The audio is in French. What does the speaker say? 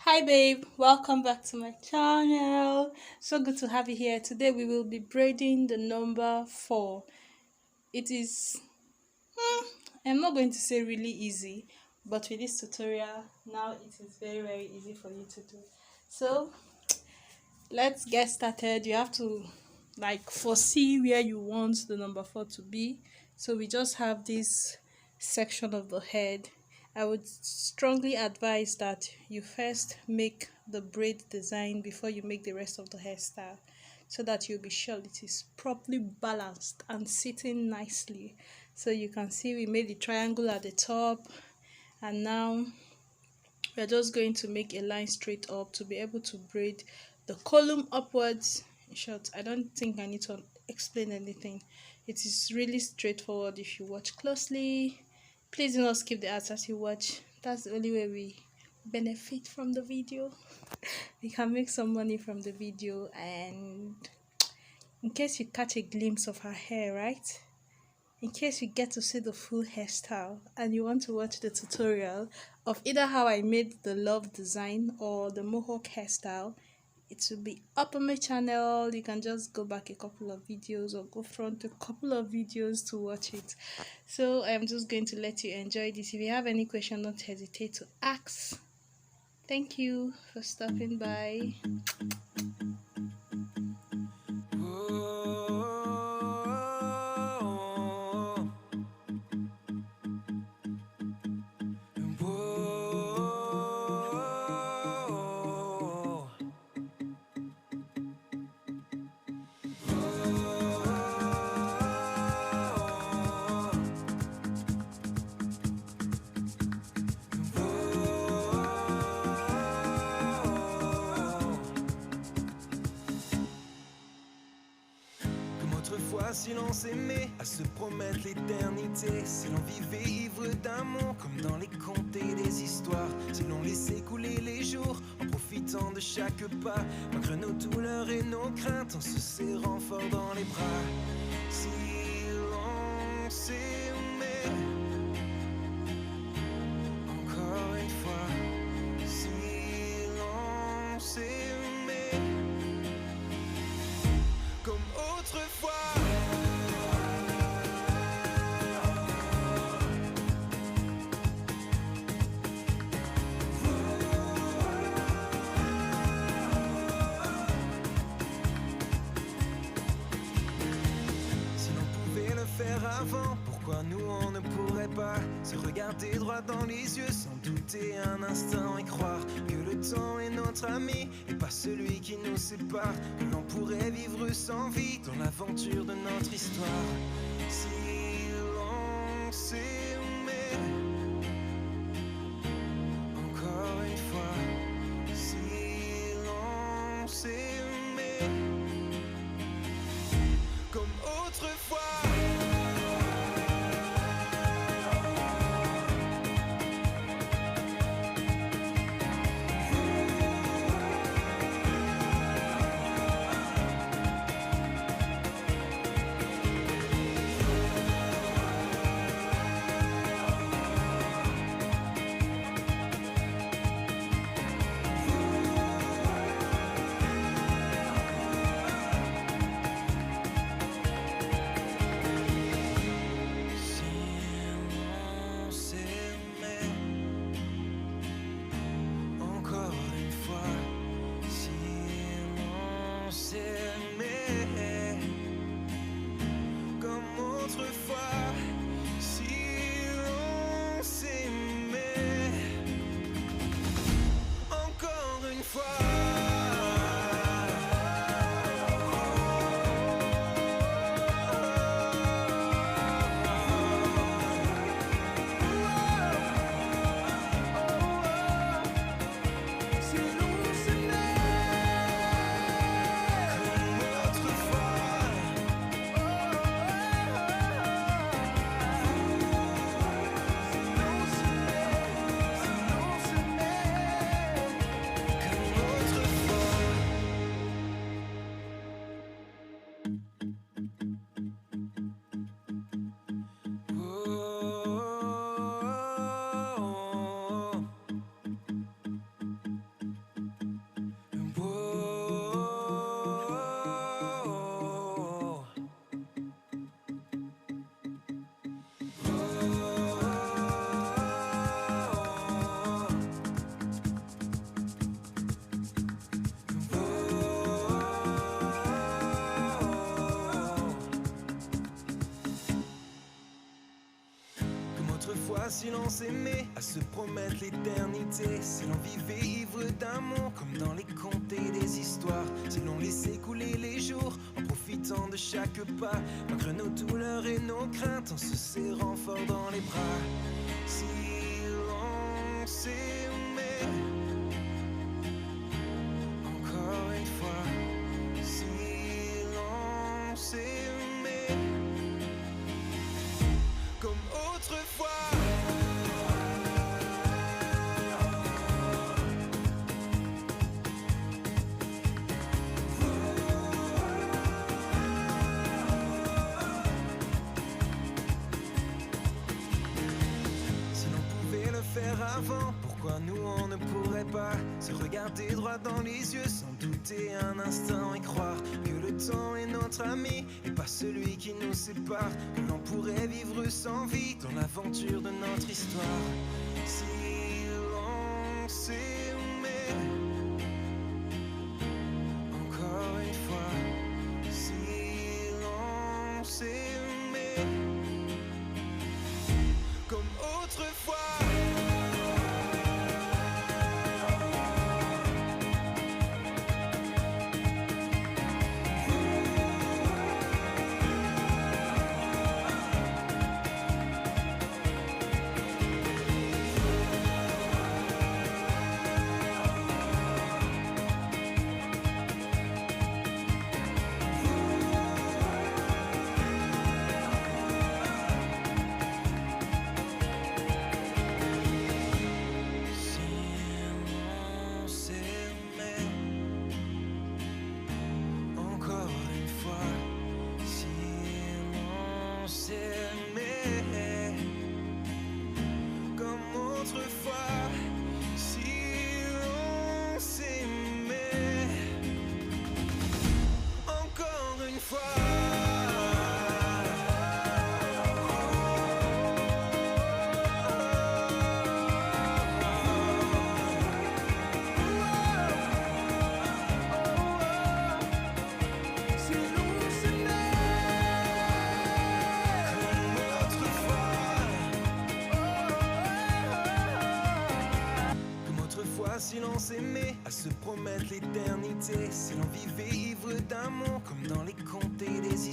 Hi babe, welcome back to my channel. So good to have you here. Today we will be braiding the number 4. It is I'm not going to say really easy, but with this tutorial now it is very easy for you to do. So let's get started. You have to foresee where you want the number 4 to be. So we just have this section of the head. I would strongly advise that you first make the braid design before you make the rest of the hairstyle, so that you'll be sure it is properly balanced and sitting nicely. So you can see we made the triangle at the top, and now we're just going to make a line straight up to be able to braid the column upwards. In short, I don't think I need to explain anything. It is really straightforward if you watch closely. Please do not skip the ads as you watch. That's the only way we benefit from the video. We can make some money from the video. And in case you catch a glimpse of her hair, right? In case you get to see the full hairstyle and you want to watch the tutorial of either how I made the love design or the mohawk hairstyle, it will be up on my channel. You can just go back a couple of videos or go front a couple of videos to watch it. So I'm just going to let you enjoy this. If you have any question, don't hesitate to ask. Thank you for stopping by. Si l'on s'aimait, à se promettre l'éternité, si l'on vivait ivre d'amour comme dans les contes et les histoires, si l'on laissait couler les jours en profitant de chaque pas, malgré nos douleurs et nos craintes, en se serrant fort dans les bras. Si l'on s'aimait, encore une fois, si l'on s'aimait, comme autrefois. Avant, pourquoi nous on ne pourrait pas se regarder droit dans les yeux sans douter un instant et croire que le temps est notre ami et pas celui qui nous sépare, que l'on pourrait vivre sans vie dans l'aventure de notre histoire. Si l'on s'aimait, encore une fois, si l'on s'aimait, comme autrefois. si l'on s'aimait, à se promettre l'éternité, si l'on vivait ivre d'amour, comme dans les contes et des histoires, si l'on laissait couler les jours, en profitant de chaque pas, malgré nos douleurs et nos craintes, en se serrant fort dans les bras, si l'on s'aimait, encore une fois, si l'on s'aimait, comme autrefois. Si l'on pouvait le faire avant, pourquoi nous on ne pourrait pas se regarder droit dans les yeux sans douter un instant et croire que le temps est notre ami et pas celui qui nous sépare, que l'on pourrait vivre sans vie dans l'aventure de notre histoire. Si l'on s'aimait, encore une fois, si l'on s'aimait, comme autrefois. Si l'on s'aimait, à se promettre l'éternité, si l'on vivait ivre d'amour,